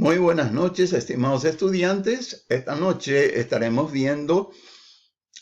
Muy buenas noches, estimados estudiantes. Esta noche estaremos viendo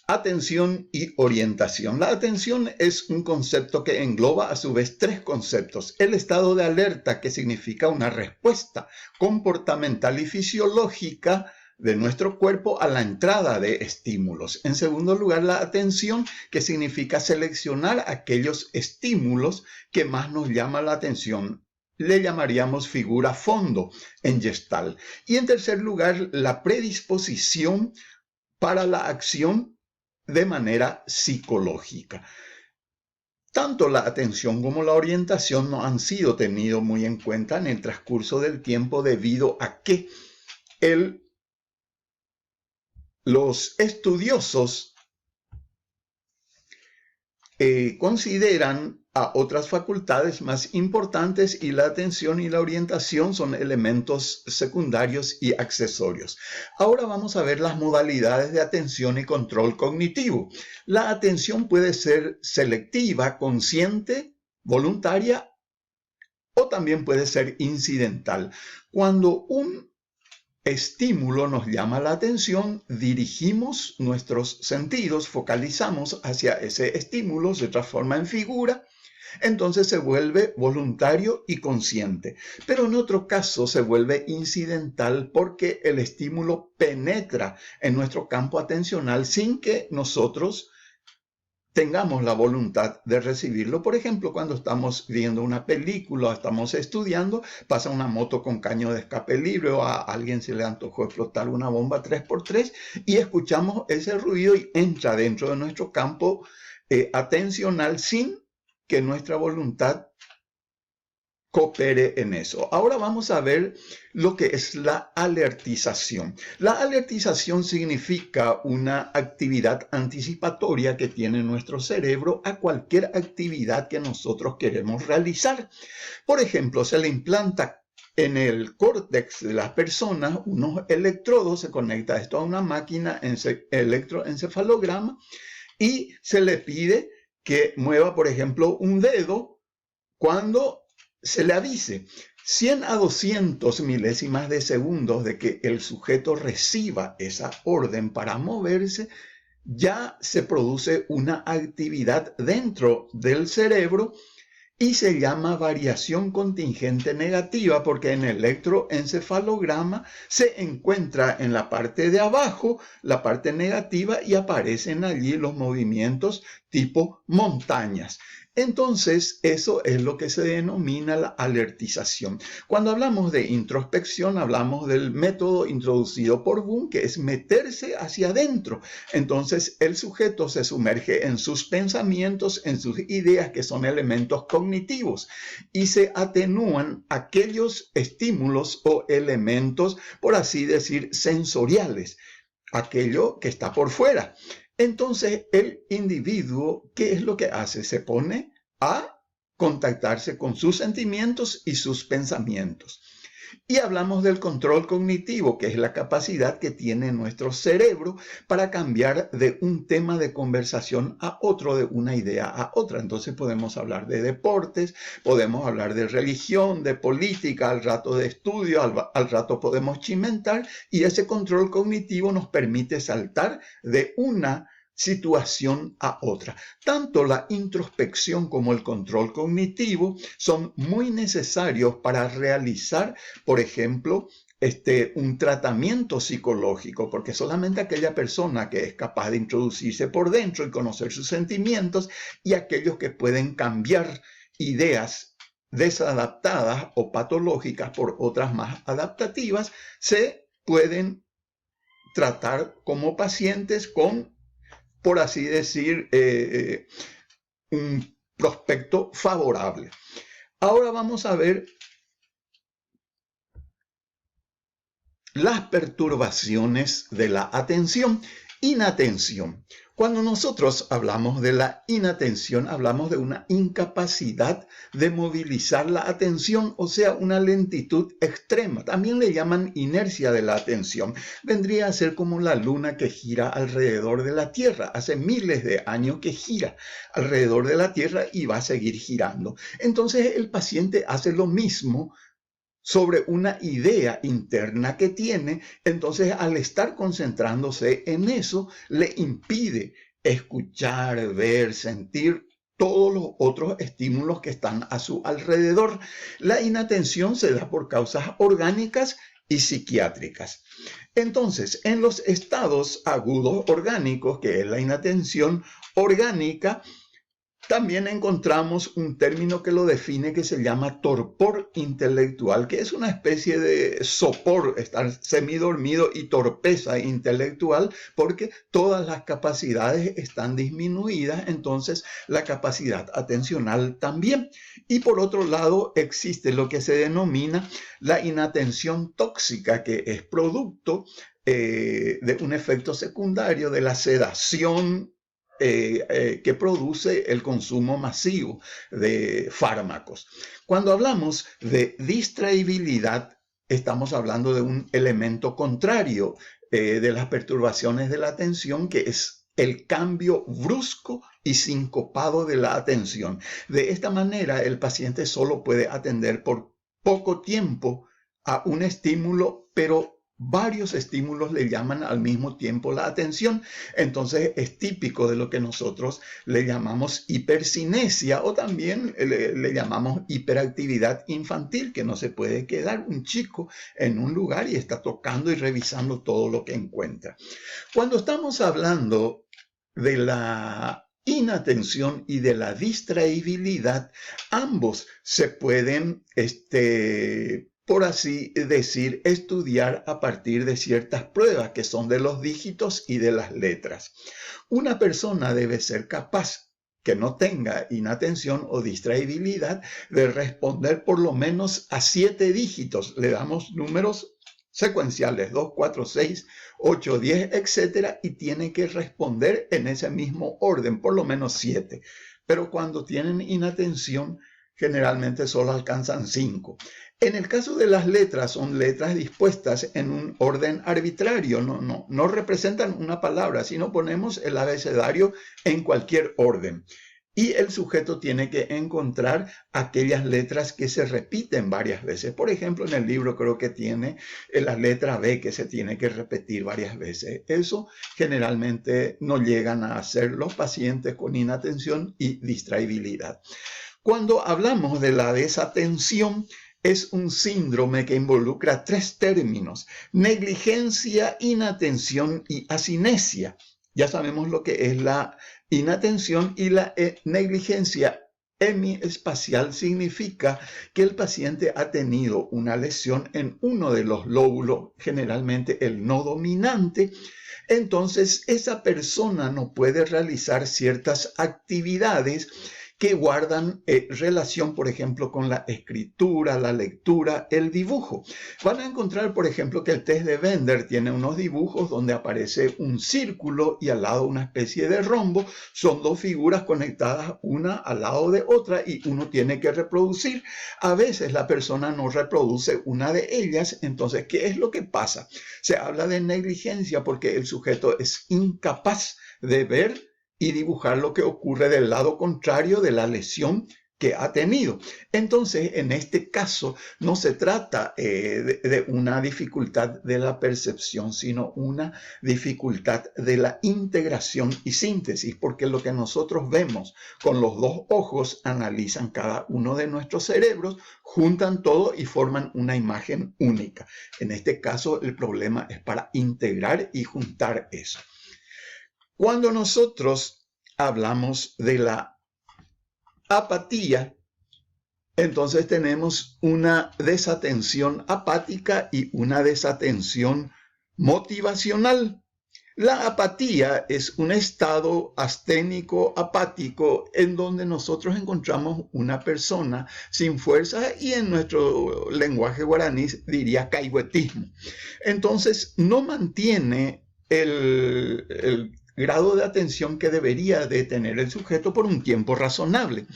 atención y orientación. La atención es un concepto que engloba a su vez tres conceptos. El estado de alerta, que significa una respuesta comportamental y fisiológica de nuestro cuerpo a la entrada de estímulos. En segundo lugar, la atención, que significa seleccionar aquellos estímulos que más nos llaman la atención. Le llamaríamos figura fondo en Gestalt. Y en tercer lugar, la predisposición para la acción de manera psicológica. Tanto la atención como la orientación no han sido tenidos muy en cuenta en el transcurso del tiempo debido a que los estudiosos consideran a otras facultades más importantes y la atención y la orientación son elementos secundarios y accesorios. Ahora vamos a ver las modalidades de atención y control cognitivo. La atención puede ser selectiva, consciente, voluntaria o también puede ser incidental. Cuando un estímulo nos llama la atención, dirigimos nuestros sentidos, focalizamos hacia ese estímulo, se transforma en figura, entonces se vuelve voluntario y consciente. Pero en otro caso se vuelve incidental porque el estímulo penetra en nuestro campo atencional sin que nosotros tengamos la voluntad de recibirlo. Por ejemplo, cuando estamos viendo una película, estamos estudiando, pasa una moto con caño de escape libre o a alguien se le antojó explotar una bomba 3x3 y escuchamos ese ruido y entra dentro de nuestro campo atencional sin que nuestra voluntad coopere en eso. Ahora vamos a ver lo que es la alertización. La alertización significa una actividad anticipatoria que tiene nuestro cerebro a cualquier actividad que nosotros queremos realizar. Por ejemplo, se le implanta en el córtex de las personas unos electrodos, se conecta esto a una máquina electroencefalograma y se le pide que mueva, por ejemplo, un dedo cuando se le avise 100 a 200 milésimas de segundos de que el sujeto reciba esa orden para moverse, ya se produce una actividad dentro del cerebro y se llama variación contingente negativa porque en el electroencefalograma se encuentra en la parte de abajo la parte negativa y aparecen allí los movimientos tipo montañas. Entonces, eso es lo que se denomina la alertización. Cuando hablamos de introspección, hablamos del método introducido por Boone, que es meterse hacia adentro. Entonces, el sujeto se sumerge en sus pensamientos, en sus ideas, que son elementos cognitivos, y se atenúan aquellos estímulos o elementos, por así decir, sensoriales, aquello que está por fuera. Entonces, el individuo, ¿qué es lo que hace? Se pone a contactarse con sus sentimientos y sus pensamientos. Y hablamos del control cognitivo, que es la capacidad que tiene nuestro cerebro para cambiar de un tema de conversación a otro, de una idea a otra. Entonces podemos hablar de deportes, podemos hablar de religión, de política, al rato de estudio, al rato podemos chimentar, y ese control cognitivo nos permite saltar de una situación a otra. Tanto la introspección como el control cognitivo son muy necesarios para realizar, por ejemplo, un tratamiento psicológico, porque solamente aquella persona que es capaz de introducirse por dentro y conocer sus sentimientos y aquellos que pueden cambiar ideas desadaptadas o patológicas por otras más adaptativas, se pueden tratar como pacientes con, por así decir, un prospecto favorable. Ahora vamos a ver las perturbaciones de la atención. Inatención. Cuando nosotros hablamos de la inatención, hablamos de una incapacidad de movilizar la atención, o sea, una lentitud extrema. También le llaman inercia de la atención. Vendría a ser como la luna que gira alrededor de la Tierra. Hace miles de años que gira alrededor de la Tierra y va a seguir girando. Entonces el paciente hace lo mismo sobre una idea interna que tiene, entonces al estar concentrándose en eso, le impide escuchar, ver, sentir todos los otros estímulos que están a su alrededor. La inatención se da por causas orgánicas y psiquiátricas. Entonces, en los estados agudos orgánicos, que es la inatención orgánica, también encontramos un término que lo define que se llama torpor intelectual, que es una especie de sopor, estar semidormido, y torpeza intelectual, porque todas las capacidades están disminuidas, entonces la capacidad atencional también. Y por otro lado existe lo que se denomina la inatención tóxica, que es producto de un efecto secundario de la sedación que produce el consumo masivo de fármacos. Cuando hablamos de distraibilidad, estamos hablando de un elemento contrario de las perturbaciones de la atención, que es el cambio brusco y sincopado de la atención. De esta manera, el paciente solo puede atender por poco tiempo a un estímulo, pero varios estímulos le llaman al mismo tiempo la atención. Entonces es típico de lo que nosotros le llamamos hipercinesia, o también le llamamos hiperactividad infantil, que no se puede quedar un chico en un lugar y está tocando y revisando todo lo que encuentra. Cuando estamos hablando de la inatención y de la distraibilidad, ambos se pueden por así decir, estudiar a partir de ciertas pruebas que son de los dígitos y de las letras. Una persona debe ser capaz, que no tenga inatención o distraibilidad, de responder por lo menos a 7 dígitos. Le damos números secuenciales, 2, 4, 6, 8, 10, etc. Y tiene que responder en ese mismo orden, por lo menos 7. Pero cuando tienen inatención, generalmente solo alcanzan 5. En el caso de las letras, son letras dispuestas en un orden arbitrario, no representan una palabra, sino ponemos el abecedario en cualquier orden. Y el sujeto tiene que encontrar aquellas letras que se repiten varias veces. Por ejemplo, en el libro creo que tiene la letra B que se tiene que repetir varias veces. Eso generalmente no llegan a hacer los pacientes con inatención y distraibilidad. Cuando hablamos de la desatención, es un síndrome que involucra 3 términos: negligencia, inatención y asinesia. Ya sabemos lo que es la inatención y la negligencia hemiespacial. Significa que el paciente ha tenido una lesión en uno de los lóbulos, generalmente el no dominante. Entonces, esa persona no puede realizar ciertas actividades que guardan relación, por ejemplo, con la escritura, la lectura, el dibujo. Van a encontrar, por ejemplo, que el test de Bender tiene unos dibujos donde aparece un círculo y al lado una especie de rombo. Son 2 figuras conectadas una al lado de otra y uno tiene que reproducir. A veces la persona no reproduce una de ellas. Entonces, ¿qué es lo que pasa? Se habla de negligencia porque el sujeto es incapaz de ver y dibujar lo que ocurre del lado contrario de la lesión que ha tenido. Entonces, en este caso, no se trata de una dificultad de la percepción, sino una dificultad de la integración y síntesis, porque lo que nosotros vemos con los 2 ojos analizan cada uno de nuestros cerebros, juntan todo y forman una imagen única. En este caso, el problema es para integrar y juntar eso. Cuando nosotros hablamos de la apatía, entonces tenemos una desatención apática y una desatención motivacional. La apatía es un estado asténico apático en donde nosotros encontramos una persona sin fuerza, y en nuestro lenguaje guaraní diría caigüetismo. Entonces no mantiene grado de atención que debería de tener el sujeto por un tiempo razonable.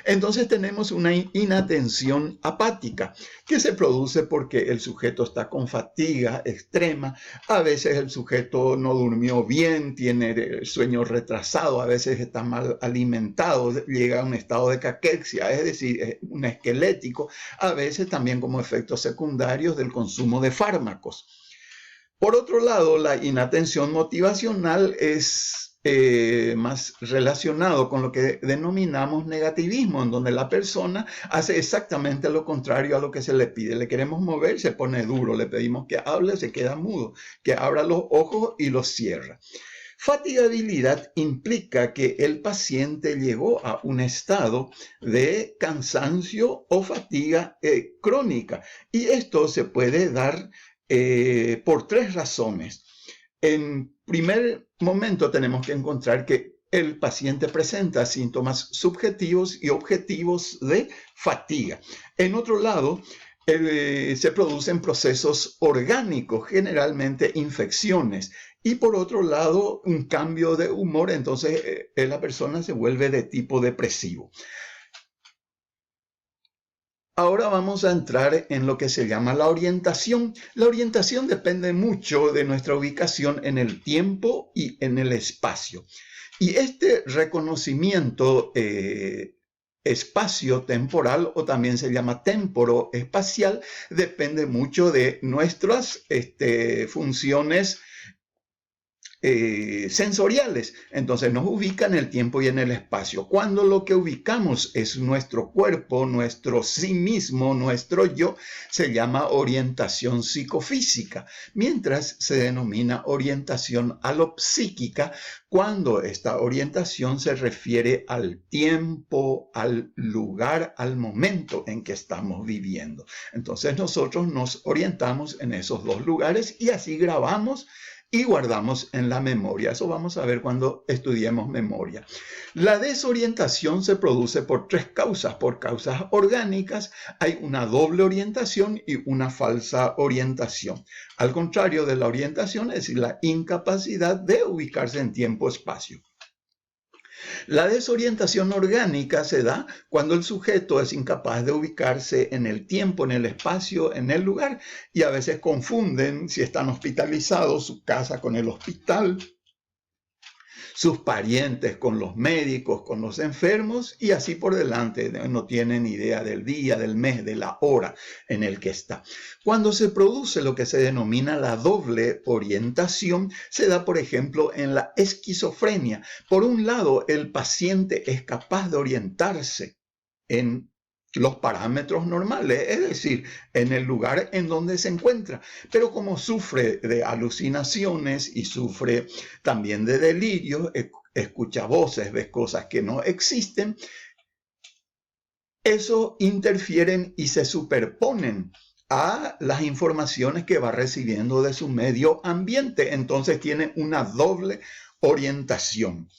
Entonces tenemos una inatención apática que se produce porque el sujeto está con fatiga extrema, a veces el sujeto no durmió bien, tiene el sueño retrasado, a veces está mal alimentado, llega a un estado de caquexia, es decir, un esquelético, a veces también como efectos secundarios del consumo de fármacos. Por otro lado, la inatención motivacional es más relacionado con lo que denominamos negativismo, en donde la persona hace exactamente lo contrario a lo que se le pide. Le queremos mover, se pone duro, le pedimos que hable, se queda mudo, que abra los ojos y los cierra. Fatigabilidad implica que el paciente llegó a un estado de cansancio o fatiga crónica, y esto se puede dar por tres razones. En primer momento tenemos que encontrar que el paciente presenta síntomas subjetivos y objetivos de fatiga. En otro lado, se producen procesos orgánicos, generalmente infecciones. Y por otro lado, un cambio de humor, entonces la persona se vuelve de tipo depresivo. Ahora vamos a entrar en lo que se llama la orientación. La orientación depende mucho de nuestra ubicación en el tiempo y en el espacio. Y este reconocimiento espacio-temporal, o también se llama temporo-espacial, depende mucho de nuestras funciones sensoriales. Entonces nos ubica en el tiempo y en el espacio. Cuando lo que ubicamos es nuestro cuerpo, nuestro sí mismo, nuestro yo, se llama orientación psicofísica, mientras se denomina orientación alopsíquica cuando esta orientación se refiere al tiempo, al lugar, al momento en que estamos viviendo. Entonces nosotros nos orientamos en esos dos lugares y así grabamos y guardamos en la memoria. Eso vamos a ver cuando estudiemos memoria. La desorientación se produce por tres causas. Por causas orgánicas hay una doble orientación y una falsa orientación. Al contrario de la orientación, es decir, la incapacidad de ubicarse en tiempo-espacio. La desorientación orgánica se da cuando el sujeto es incapaz de ubicarse en el tiempo, en el espacio, en el lugar, y a veces confunden si están hospitalizados su casa con el hospital, sus parientes con los médicos, con los enfermos, y así por delante. No tienen idea del día, del mes, de la hora en el que está. Cuando se produce lo que se denomina la doble orientación, se da, por ejemplo, en la esquizofrenia. Por un lado, el paciente es capaz de orientarse en los parámetros normales, es decir, en el lugar en donde se encuentra. Pero como sufre de alucinaciones y sufre también de delirio, escucha voces, ve cosas que no existen, eso interfieren y se superponen a las informaciones que va recibiendo de su medio ambiente. Entonces tiene una doble orientación.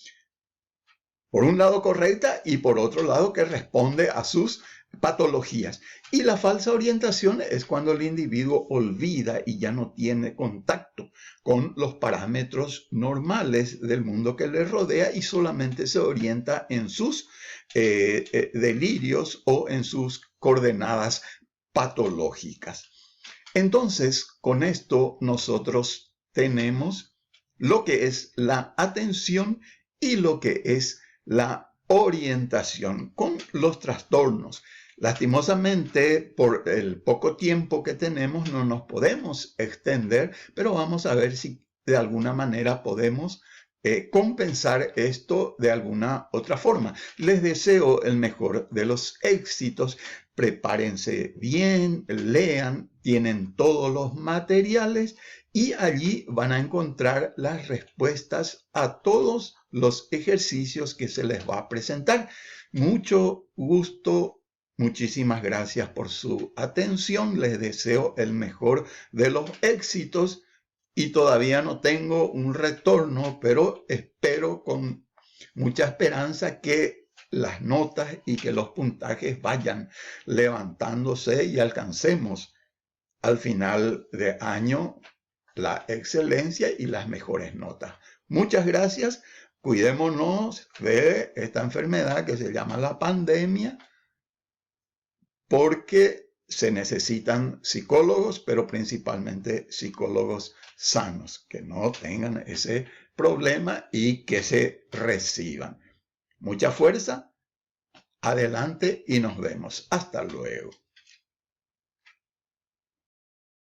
Por un lado correcta y por otro lado que responde a sus patologías. Y la falsa orientación es cuando el individuo olvida y ya no tiene contacto con los parámetros normales del mundo que le rodea y solamente se orienta en sus delirios o en sus coordenadas patológicas. Entonces, con esto nosotros tenemos lo que es la atención y lo que es la orientación con los trastornos. Lastimosamente, por el poco tiempo que tenemos, no nos podemos extender, pero vamos a ver si de alguna manera podemos compensar esto de alguna otra forma. Les deseo el mejor de los éxitos. Prepárense bien, lean, tienen todos los materiales y allí van a encontrar las respuestas a todos los ejercicios que se les va a presentar. Mucho gusto. Muchísimas gracias por su atención. Les deseo el mejor de los éxitos y todavía no tengo un retorno, pero espero con mucha esperanza que las notas y que los puntajes vayan levantándose y alcancemos al final de año la excelencia y las mejores notas. Muchas gracias. Cuidémonos de esta enfermedad que se llama la pandemia, porque se necesitan psicólogos, pero principalmente psicólogos sanos, que no tengan ese problema y que se reciban. Mucha fuerza, adelante y nos vemos. Hasta luego.